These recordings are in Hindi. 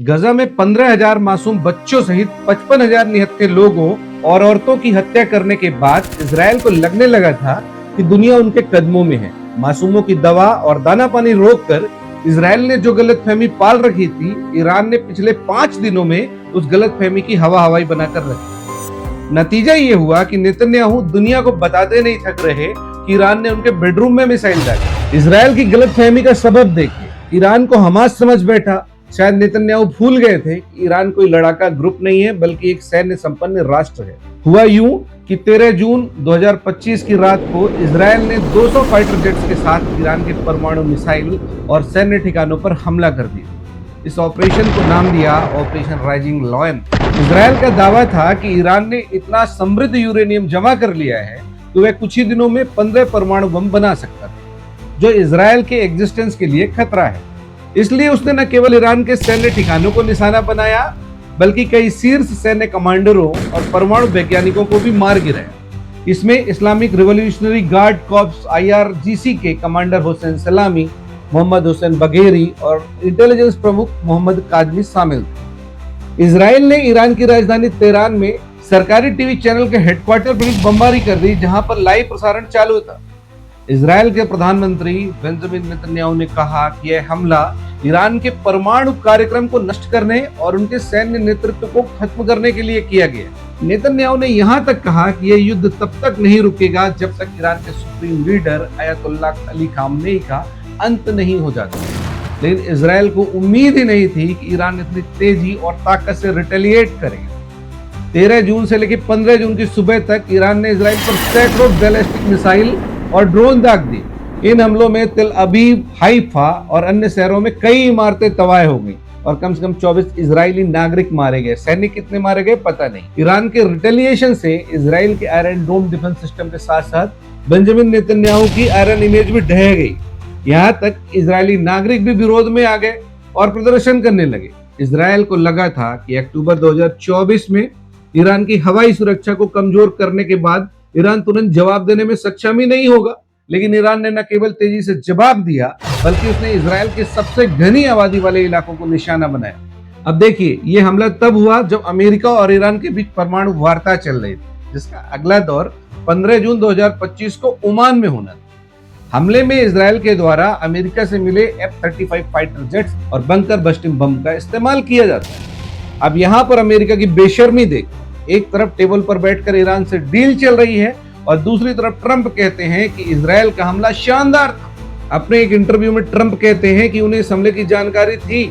गजा में 15,000 मासूम बच्चों सहित 55,000 निहत्थे लोगों और औरतों की हत्या करने के बाद इजराइल को लगने लगा था कि दुनिया उनके कदमों में है। मासूमों की दवा और दाना पानी रोककर इजराइल ने जो गलतफहमी पाल रखी थी, ईरान ने पिछले 5 दिनों में उस गलतफहमी की हवा हवाई बनाकर रखी। नतीजा ये हुआ कि नेतन्याहू दुनिया को बताते नहीं थक रहे कि ईरान ने उनके बेडरूम में मिसाइल डाली। इजराइल की गलतफहमी का सबब देखिए, ईरान को हमास समझ बैठा। शायद नेतन्याहू भूल गए थे कि ईरान कोई लड़ाका ग्रुप नहीं है, बल्कि एक सैन्य संपन्न राष्ट्र है। हुआ यूं कि 13 जून 2025 की रात को इजराइल ने 200 फाइटर जेट्स के साथ ईरान के परमाणु मिसाइल और सैन्य ठिकानों पर हमला कर दिया। इस ऑपरेशन को नाम दिया ऑपरेशन राइजिंग लॉयन। इजराइल का दावा था कि ईरान ने इतना समृद्ध यूरेनियम जमा कर लिया है कि वह कुछ ही दिनों में 15 परमाणु बम बना सकता था, जो इजराइल के एग्जिस्टेंस के लिए खतरा है। इसलिए उसने न केवल ईरान के सैन्य ठिकानों को निशाना बनाया, बल्कि कई शीर्ष सैन्य कमांडरों और परमाणु वैज्ञानिकों को भी मार गिराया। इसमें Islamic revolutionary guard corps IRGC के कमांडर हुसैन सलामी, मोहम्मद हुसैन बघेरी और इंटेलिजेंस प्रमुख मोहम्मद काजमी शामिल थे। इजराइल ने ईरान की राजधानी तेहरान में सरकारी टीवी चैनल के हेडक्वार्टर पर बमबारी कर दी, जहां पर लाइव प्रसारण चालू था। इजराइल के प्रधानमंत्री बेंजामिन नेतन्याहू ने कहा कि यह हमला ईरान के परमाणु कार्यक्रम को नष्ट करने और उनके सैन्य नेतृत्व को खत्म करने के लिए किया गया। नेतन्याहू ने यहां तक कहा कि यह युद्ध तब तक नहीं रुकेगा जब तक ईरान के supreme leader Ayatollah Ali Khamenei का अंत नहीं हो जाता। लेकिन इजराइल को उम्मीद ही नहीं थी कि ईरान इतनी तेजी और ताकत से रिटेलिएट करेगा। 13 जून से लेकर 15 जून की सुबह तक ईरान ने इजराइल पर सैकड़ों बैलिस्टिक मिसाइल और ड्रोन दाग दी। इन हमलों में तेल अबीब, हाइफा और अन्य शहरों में कई इमारतें तबाह हो गई और कम से कम 24 इजरायली नागरिक मारे गए। सैनिक कितने मारे गए पता नहीं। ईरान के रिटेलिएशन से इजराइल के आयरन डोम डिफेंस सिस्टम के साथ साथ बेंजामिन नेतन्याहू की आयरन इमेज भी ढह गई। यहाँ तक इजरायली नागरिक भी विरोध में आ गए और प्रदर्शन करने लगे। इजराइल को लगा था कि अक्टूबर 2024 में ईरान की हवाई सुरक्षा को कमजोर करने के बाद ईरान तुरंत जवाब देने में सक्षम ही नहीं होगा। लेकिन ईरान ने न केवल तेजी से जवाब दिया, बल्कि उसने इजराइल के सबसे घनी आबादी वाले इलाकों को निशाना बनाया। अब देखिए, ये हमला तब हुआ जब अमेरिका और ईरान के बीच परमाणु वार्ता चल रही थी, जिसका अगला दौर 15 जून 2025 को ओमान में होना था। हमले में इजराइल के द्वारा अमेरिका से मिले F-35 फाइटर जेट्स और बंकर बस्टिंग बम का इस्तेमाल किया जाता है। अब यहाँ पर अमेरिका की बेशर्मी देख, एक तरफ टेबल पर बैठकर ईरान से डील चल रही है और दूसरी तरफ ट्रंप कहते हैं कि इजराइल का हमला शानदार था। अपने एक इंटरव्यू में ट्रंप कहते हैं कि उन्हें इस हमले की जानकारी थी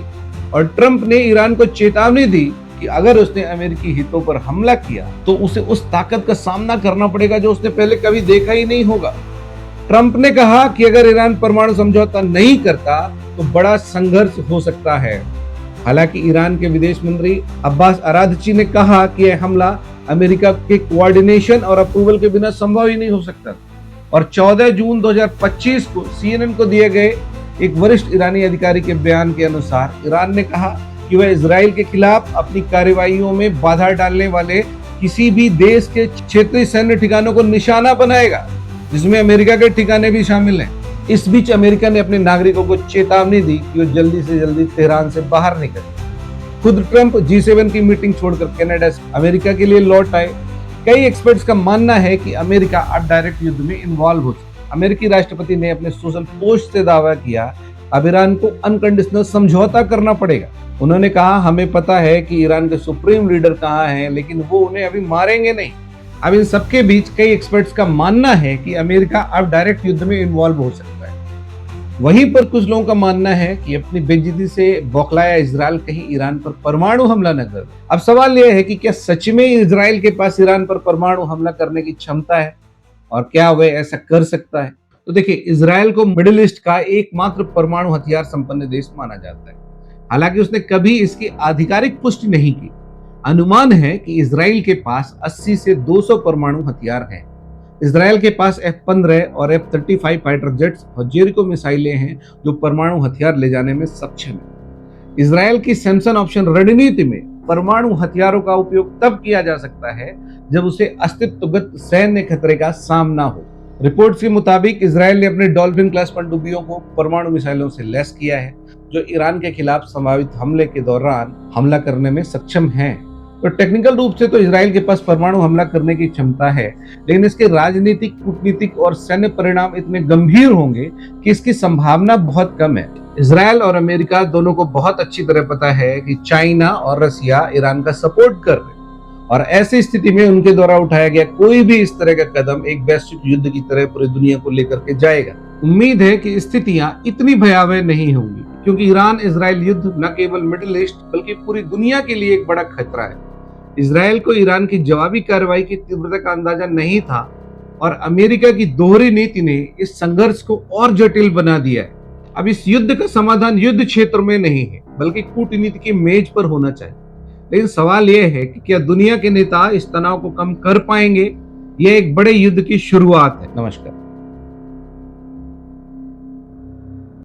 और ट्रंप ने ईरान को चेतावनी दी कि अगर उसने अमेरिकी हितों पर हमला किया तो उसे उस ताकत का सामना करना पड़ेगा जो उसने पहले कभी देखा ही नहीं होगा। ट्रंप ने कहा कि अगर ईरान परमाणु समझौता नहीं करता तो बड़ा संघर्ष हो सकता है। हालांकि ईरान के विदेश मंत्री अब्बास अराघची ने कहा कि यह हमला अमेरिका के कोऑर्डिनेशन और अप्रूवल के बिना संभव ही नहीं हो सकता। और 14 जून 2025 को CNN को दिए गए एक वरिष्ठ ईरानी अधिकारी के बयान के अनुसार ईरान ने कहा कि वह इजराइल के खिलाफ अपनी कार्रवाइयों में बाधा डालने वाले किसी भी देश के क्षेत्रीय सैन्य ठिकानों को निशाना बनाएगा, जिसमें अमेरिका के ठिकाने भी शामिल हैं। इस बीच अमेरिका ने अपने नागरिकों को चेतावनी दी कि वो जल्दी से जल्दी तेहरान से बाहर निकले। खुद ट्रंप G7 की मीटिंग छोड़कर कनाडा से अमेरिका के लिए लौट आए। कई एक्सपर्ट्स का मानना है कि अमेरिका अब डायरेक्ट युद्ध में इन्वॉल्व हो सकता है। अमेरिकी राष्ट्रपति ने अपने सोशल पोस्ट से दावा किया, अब ईरान को अनकंडीशनल समझौता करना पड़ेगा। उन्होंने कहा, हमें पता है कि ईरान के सुप्रीम लीडर कहाँ हैं, लेकिन वो उन्हें अभी मारेंगे नहीं। अब इन सबके बीच कई एक्सपर्ट्स का मानना है कि अमेरिका अब डायरेक्ट युद्ध में इन्वॉल्व हो सकता है। वहीं पर कुछ लोगों का मानना है कि अपनी बेइज्जती से बौखलाया इजराइल कहीं ईरान पर परमाणु हमला न कर। अब सवाल यह है कि क्या सच में इजराइल के पास ईरान पर परमाणु हमला करने की क्षमता है और क्या वह ऐसा कर सकता है? तो देखिए, इजराइल को मिडिल ईस्ट का एकमात्र परमाणु हथियार संपन्न देश माना जाता है। हालांकि उसने कभी इसकी आधिकारिक पुष्टि नहीं की। अनुमान है कि इजराइल के पास 80 से 200 परमाणु हथियार हैं। इजराइल के पास F-15 और F-35 फाइटर जेट्स और जेरिको मिसाइलें हैं जो परमाणु हथियार ले जाने में सक्षम है। इजराइल की सैमसन ऑप्शन रणनीति में परमाणु हथियारों का उपयोग तब किया जा सकता है जब उसे अस्तित्वगत सैन्य खतरे का सामना हो। रिपोर्ट्स के मुताबिक इजराइल ने अपने डॉल्फिन क्लास पनडुब्बियों को परमाणु मिसाइलों से लैस किया है। जो ईरान के खिलाफ संभावित हमले के दौरान हमला करने में सक्षम हैं। तो टेक्निकल रूप से तो इजराइल के पास परमाणु हमला करने की क्षमता है, लेकिन इसके राजनीतिक, कूटनीतिक और सैन्य परिणाम इतने गंभीर होंगे कि इसकी संभावना बहुत कम है। इजराइल और अमेरिका दोनों को बहुत अच्छी तरह पता है कि चाइना और रसिया ईरान का सपोर्ट कर रहे हैं, और ऐसी स्थिति में उनके द्वारा उठाया गया कोई भी इस तरह का कदम एक वैश्विक युद्ध की तरह पूरी दुनिया को लेकर के जाएगा। उम्मीद है कि स्थितियां इतनी भयावह नहीं होंगी, क्योंकि ईरान इजराइल युद्ध न केवल मिडिल ईस्ट बल्कि पूरी दुनिया के लिए एक बड़ा खतरा है। इजराइल को ईरान की जवाबी कार्रवाई की तीव्रता का अंदाजा नहीं था, और अमेरिका की दोहरी नीति ने इस संघर्ष को और जटिल बना दिया है। अब इस युद्ध का समाधान युद्ध क्षेत्र में नहीं है, बल्कि कूटनीति की मेज पर होना चाहिए। लेकिन सवाल यह है कि क्या दुनिया के नेता इस तनाव को कम कर पाएंगे? यह एक बड़े युद्ध की शुरुआत है। नमस्कार।